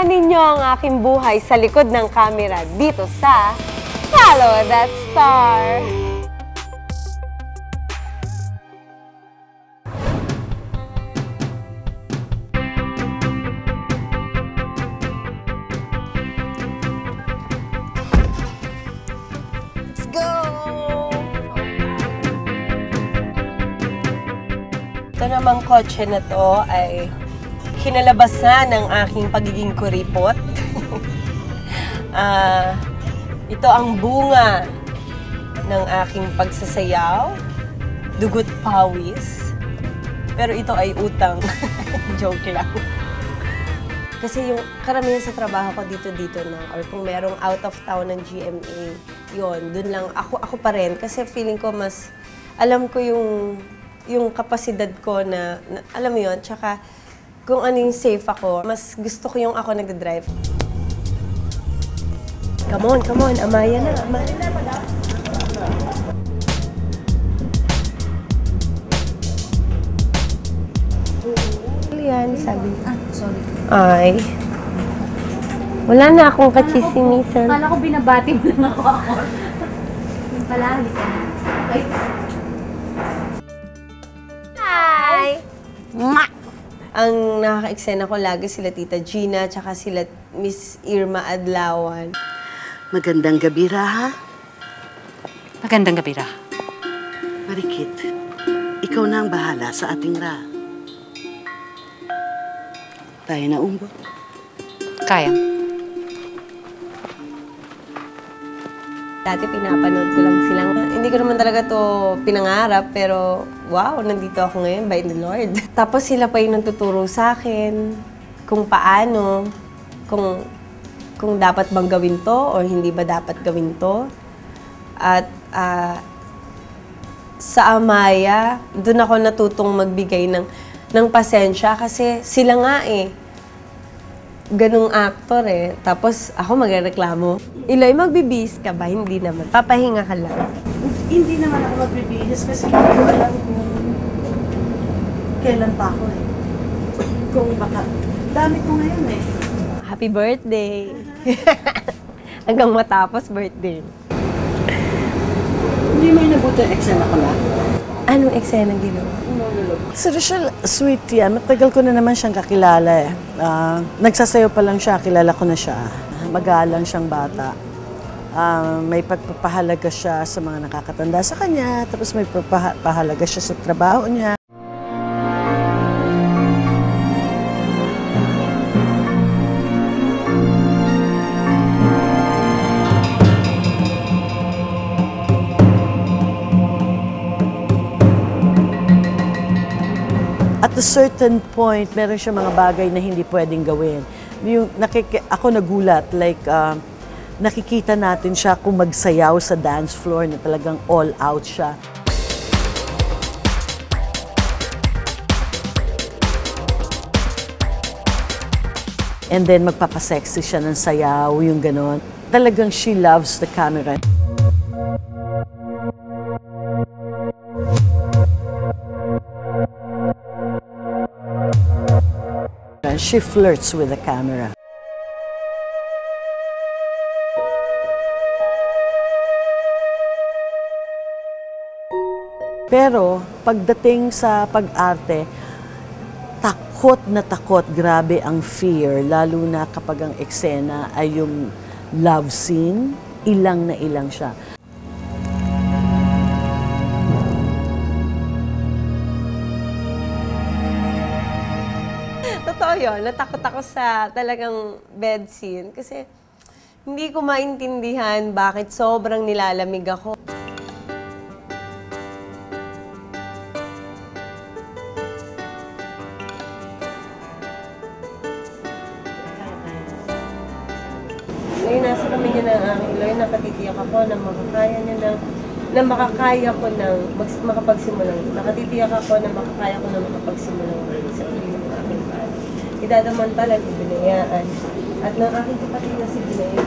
Sundan ninyo ang aking buhay sa likod ng camera dito sa Follow That Star! Let's go! Ito namang kotse na to ay kinalabasan ng aking pagiging kuripot. Ito ang bunga ng aking pagsasayaw, dugot pawis. Pero ito ay utang. Joke lang. Kasi yung karamihan sa trabaho ko dito na, or kung merong out of town ng GMA, yun, dun lang, ako pa rin. Kasi feeling ko mas, alam ko yung kapasidad ko na alam mo yun, tsaka kung ano yung safe ako, mas gusto ko yung ako nagdadrive. Come on, Amaya na, Amaya na. Yan, sabi. Sorry. Ay. Wala na akong kachisimisan. Kala ko binabati mo lang ako. Yung pala, halika na. Okay. Hi! Ma! Ang nakaka-eksena ko lagi sila Tita Gina, tsaka sila Miss Irma Adlawan. Magandang gabi, Raha. Magandang gabi, Raha. Marikit, ikaw na ang bahala sa ating Raha. Tayo na, Umbo. Kaya. Dati pinapanood ko lang silang, hindi ko naman talaga to pinangarap, pero wow, nandito ako ngayon by the Lord. Tapos sila pa yung nagtuturo sa akin kung paano, kung dapat bang gawin to or hindi ba dapat gawin to. At sa Amaya, doon ako natutong magbigay ng pasensya kasi sila nga ganung actor Tapos ako magreklamo. Iloy, magbibihis ka ba? Hindi naman. Papahinga ka lang. Hindi naman ako magbibihis kasi hindi ko alam kung kailan pa ako Kung baka, dami ko ngayon Happy birthday! Hanggang matapos birthday. Hindi may nabuti ang eksena ko na. Anong eksena ginawa? Si Rochelle, sweet yan. Matagal ko na naman siyang kakilala Nagsasayaw pa lang siya, kilala ko na siya. Magalang siyang bata. May pagpapahalaga siya sa mga nakakatanda sa kanya, tapos may pagpapahalaga siya sa trabaho niya. At a certain point, meron siya mga bagay na hindi pwedeng gawin. Ako nagulat, like, nakikita natin siya kung magsayaw sa dance floor na talagang all out siya. And then magpapasexy siya ng sayaw, yung ganon. Talagang she loves the camera. She flirts with the camera. Pero pagdating sa pag-arte, takot na takot, grabe ang fear, lalo na kapag ang eksena ay yung love scene, ilang na ilang siya. Totoo yun, natakot ako sa talagang bed scene kasi hindi ko maintindihan bakit sobrang nilalamig ako. Ngayon, nasa kami niya ng aking lawyer, nakatitiyak ako na makakaya niya na makakaya ko ng makapagsimulang. Nakatitiyak ako na makakaya ko na makapagsimulang sa piling ng aking pari. Idadamantalan, ibinayaan. At ng aking kapatid na si Binay.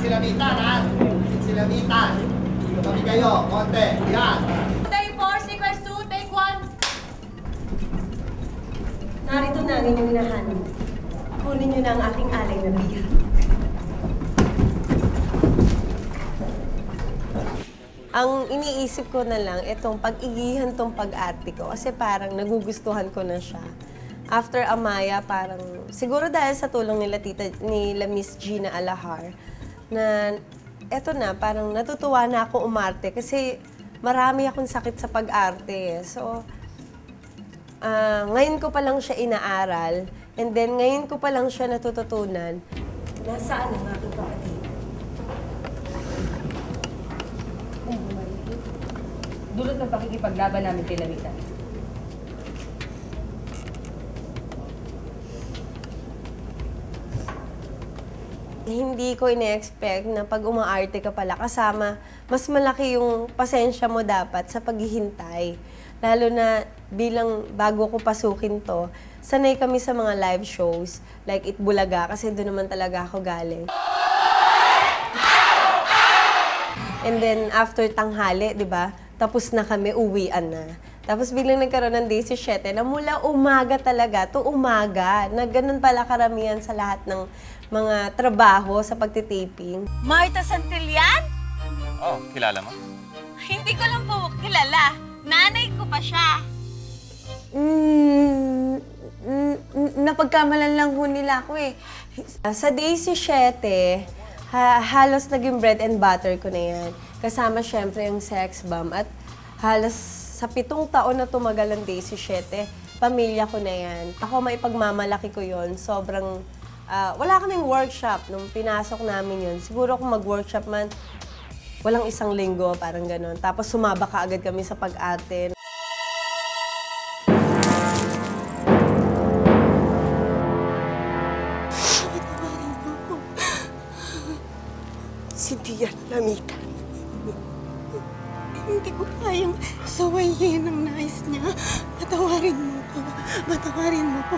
Silamitan, ha? Silamitan. Kami kayo, konti. Yan. Take 4, sequence 2, take 1. Narito na ang inyong hinahanap. Kunin niyo na ang aking alay na biya. Ang iniisip ko na lang, itong pag-igihan tong pag-arte ko. Kasi parang nagugustuhan ko na siya. After Amaya, parang siguro dahil sa tulong nila Miss Gina Alahar, na eto na, parang natutuwa na ako umarte kasi marami akong sakit sa pag-arte. So, ngayon ko pa lang siya inaaral, and then ngayon ko pa lang siya natututunan. Nasaan ang aking kapatid? Dulot ng pakikipaglaban namin kay Lamita. Hindi ko ine-expect na pag umaarte ka pala kasama, mas malaki yung pasensya mo dapat sa paghihintay. Lalo na bilang bago ko pasukin to, sanay kami sa mga live shows, like Itbulaga, kasi doon naman talaga ako galing. And then after tanghali, di ba, tapos na kami, uwian na. Tapos biglang nagkaroon ng day 17 na mula umaga talaga to umaga, na ganun pala karamihan sa lahat ng mga trabaho sa pagtitaping. Marta Santillan? Oh, kilala mo? Hindi ko lang po kilala. Nanay ko pa siya. Napagkamalan lang ho nila ako eh. Sa day 17, halos naging bread and butter ko na yan. Kasama syempre yung sex bomb at halos sa 7 taon na tumagal ang day 17, pamilya ko na yan. Ako maipagmamalaki ko yon. Sobrang, wala kaming workshop nung pinasok namin yun. Siguro kung mag-workshop man, walang 1 linggo, parang ganon. Tapos sumaba ka agad kami sa pag-arte. Cynthia Lamita. Hindi ko kayang sawayin ang nais niya. Patawarin mo ko. Patawarin mo ko.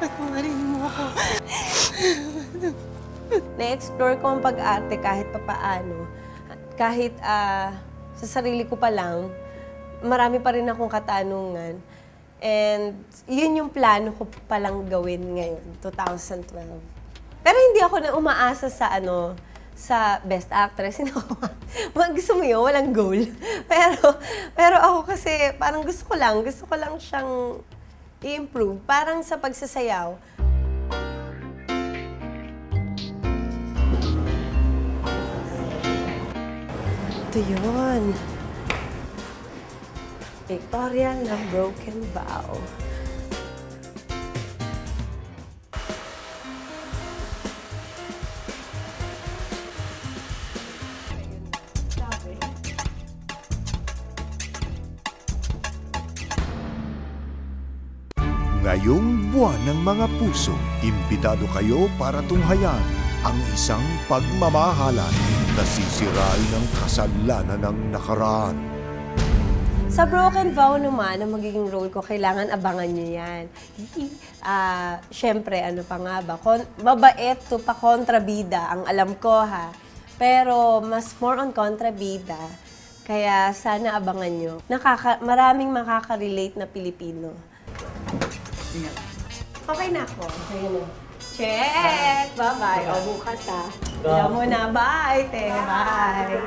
Patawarin mo ko. Na-explore ko ang pag-arte kahit papaano. Kahit sa sarili ko pa lang, marami pa rin akong katanungan. And yun yung plano ko palang gawin ngayon, 2012. Pero hindi ako na umaasa sa sa Best Actress. Gusto mo yun, walang goal. Pero ako kasi parang gusto ko lang siyang i-improve. Parang sa pagsasayaw. Ito yun. Victoria ng Broken Vow. Ngayong buwan ng mga puso, imbitado kayo para tunghayan ang isang pagmamahalan na sisirain ng kasalanan ng nakaraan. Sa Broken Vow naman, ang magiging role ko, kailangan abangan niyo yan. Siyempre, ano pa nga ba? Mabait to pa kontrabida, ang alam ko ha. Pero mas more on kontrabida. Kaya sana abangan nyo. Maraming makaka-relate na Pilipino. Okay na ako. Check! Bye-bye. O, bukas ha. Alam mo na. Bye, te. Bye.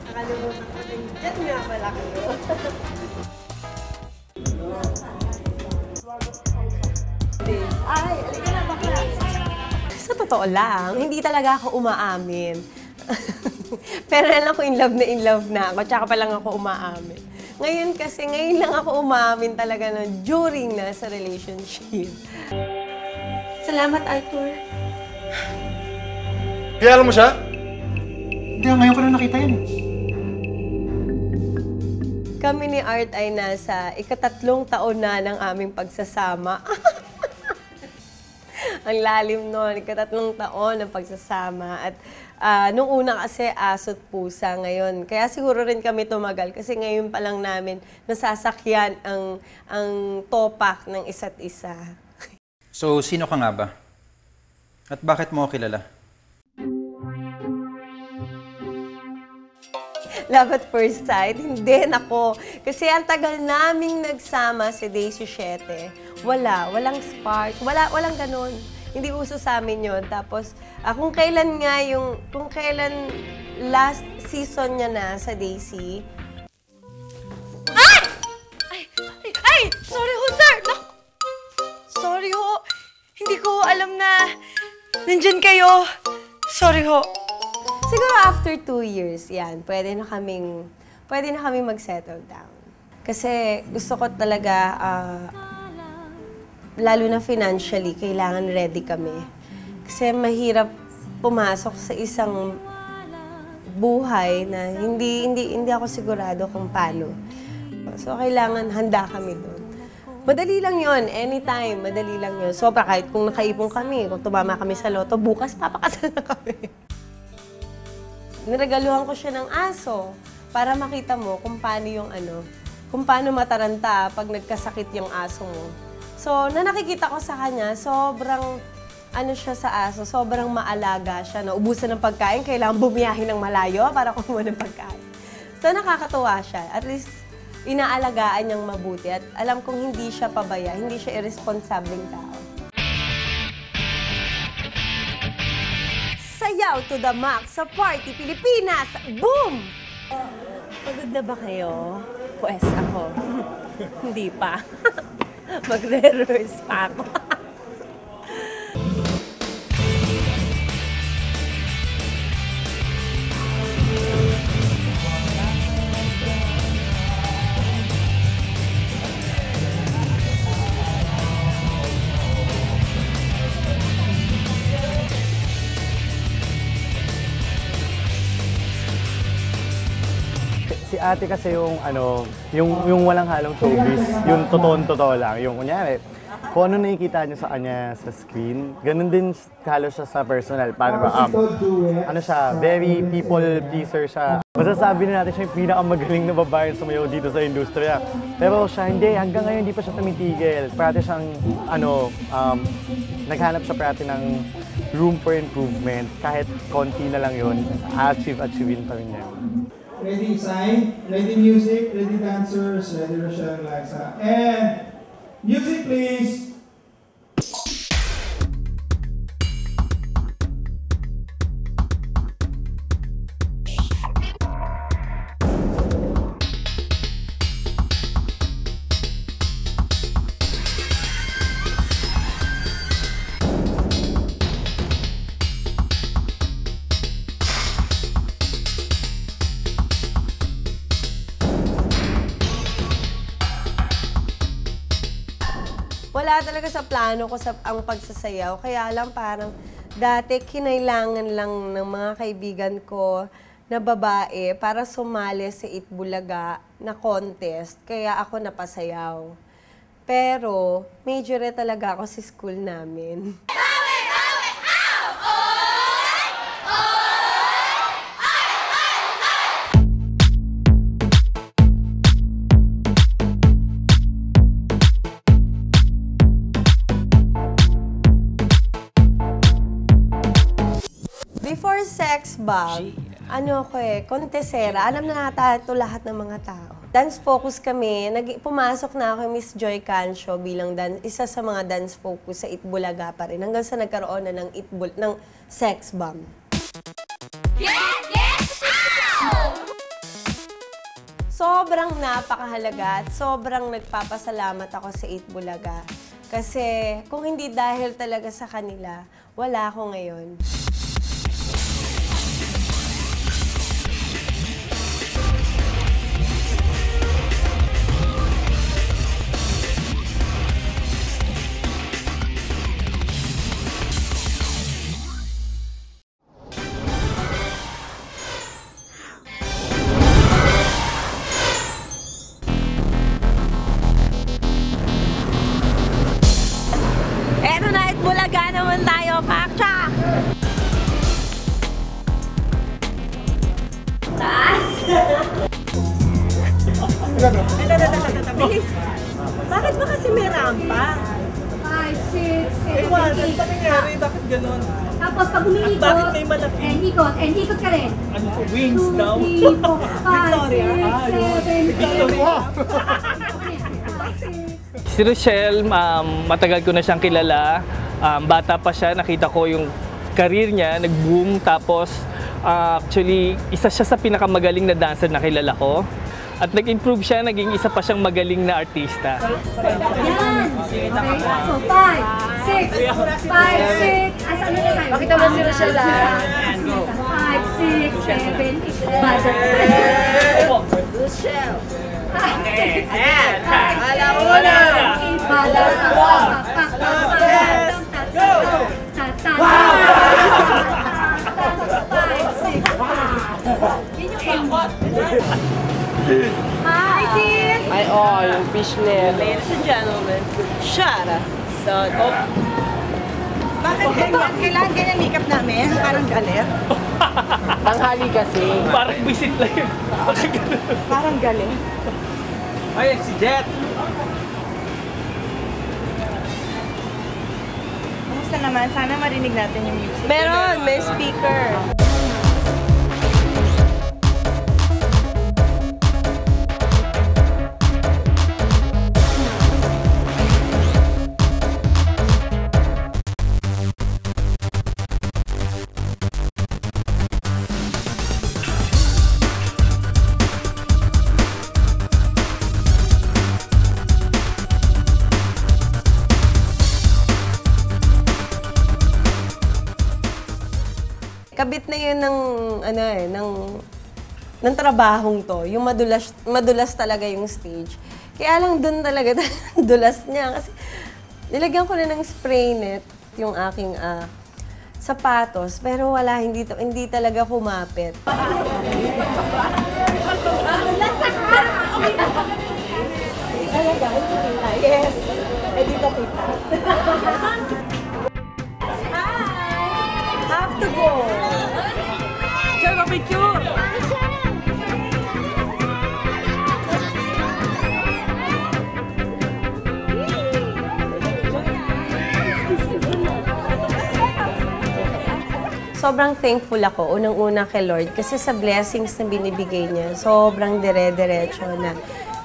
Nakalimutan ko din. Diyan nga pala kayo. Ay, alika na bakla. Sa totoo lang, hindi talaga ako umaamin. Pero alam ko in love na ako, tsaka pa lang ako umaamin. Ngayon kasi, ngayon lang ako umaamin talaga during na sa relationship. Salamat, Arthur. Kilala mo siya? Hindi, ngayon ko lang nakita yun. Kami ni Art ay nasa ika-3 taon na ng aming pagsasama. Ang lalim nun, 3 taon ng pagsasama. At nung una kasi aso't pusa ngayon. Kaya siguro rin kami tumagal kasi ngayon pa lang namin nasasakyan ang topak ng isa't isa. So, sino ka nga ba? At bakit mo ako kilala? Love at first sight? Hindi, nako. Kasi ang tagal naming nagsama si Daisy 7. Walang spark. Walang ganun. Hindi uso sa amin yun. Tapos, kung kailan last season niya na sa Daisy. Ay! Sorry ho, sir! Sorry ho. Hindi ko alam na nandyan kayo. Sorry ho. Siguro after 2 years, yan, pwede na kaming mag-settle down. Kasi gusto ko talaga, lalo na financially, kailangan ready kami. Kasi mahirap pumasok sa isang buhay na hindi ako sigurado kung paano. So, kailangan handa kami doon. Madali lang yon, anytime, madali lang yun. So, kahit kung nakaipon kami, kung tumama kami sa loto, bukas papakasal na kami. Niregaluhan ko siya ng aso para makita mo kung paano mataranta pag nagkasakit yung aso mo. So, na nakikita ko sa kanya, sobrang siya sa aso, sobrang maalaga siya. Naubusan ng pagkain, kailangan bumiyahin ng malayo para kumuha ng pagkain. So, nakakatuwa siya. At least, inaalagaan niyang mabuti. At alam kong hindi siya pabaya, hindi siya irresponsableng tao. Sayaw to the max sa Party Pilipinas! Boom! Pagod na ba kayo? Pues ako, hindi pa. Magre-rehearse pa ako. Si ate kasi yung walang halong showbiz, yung totoo lang, yung kunyari, kung ano nakikita niyo sa kanya sa screen, ganun din halos siya sa personal. Paano ba? Siya, very people pleaser siya. Masasabi na natin siya yung pinakamagaling na babae sumayaw dito sa industriya. Pero siya hindi, hanggang ngayon hindi pa siya tumitigil. Parati siyang, naghanap siya parati ng room for improvement. Kahit konti na lang yun, achieve-achievein pa rin niya. Ready sign, ready music, ready dancers, ready Rochelle Liza. And music please! Wala talaga sa plano ko ang pagsasayaw. Kaya lang parang dati kinailangan lang ng mga kaibigan ko na babae para sumali sa Itbulaga na contest. Kaya ako napasayaw. Pero major talaga ako sa school namin. Before sex bomb, kontesera. Alam na nata ito lahat ng mga tao. Dance focus kami. Pumasok na ako Miss Joy Cancio bilang isa sa mga dance focus sa Itbulaga pa rin. Hanggang sa nagkaroon na ng sex bomb. Sobrang napakahalaga at sobrang nagpapasalamat ako sa Itbulaga. Kasi kung hindi dahil talaga sa kanila, wala ako ngayon. Eto na, Itbulaga naman Bilis. Bakit ba kasi may rampa? 5, 6, 7, Ewan, ano pa nangyari? Bakit ganun? Tapos pag umiikot, Bakit may malaki? and ikot ka rin. Ano po? Wings daw? 2, 3, 4, 5, 6, 7, 8. Si Rochelle, matagal ko na siyang kilala. Bata pa siya, nakita ko yung career niya, nag-boom. Tapos, actually, isa siya sa pinakamagaling na dancer na kilala ko. At nag-improve siya, naging isa pa siyang magaling na artista. Yan! Okay, so 5, 6, 5, 6. Asa ano na tayo? Pakita mo si Rochelle, 5, 6, 7, 8. Buzzer. Rochelle. 5, 6, 7, 8. Alauna! Buzzer. Go! 5, 6. Yun yung aimbot. Hi, sis! Ay, yung fishnet. Ladies and gentlemen, Shara Soto. Bakit kailangan ganyan makeup namin? Parang galit? Tanghali kasi. Parang visit lang yun. Parang galit? Ay, si Jet! Kamusta naman? Sana marinig natin yung music. Meron, may speaker. Kabit na yun ng trabahong to. Yung madulas talaga yung stage. Kaya lang dun talaga dulas niya. Kasi nilagyan ko na ng spray net yung aking sapatos. Pero wala, hindi talaga kumapit. Yes. Dito kita. Have to go. Share picture. Sobrang thankful ako, unang-una kay Lord, kasi sa blessings na binibigay niya, sobrang dire-diretso na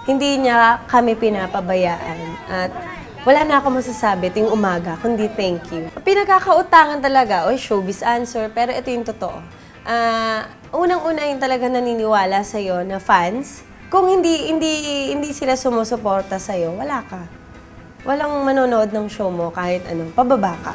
hindi niya kami pinapabayaan. At wala na ako masasabi tuwing umaga, kundi thank you. Pinagkakautangan talaga, showbiz answer, pero ito yung totoo. Unang-una yung talaga naniniwala sa'yo na fans. Kung hindi sila sumusuporta sa'yo, wala ka. Walang manonood ng show mo kahit pababa ka.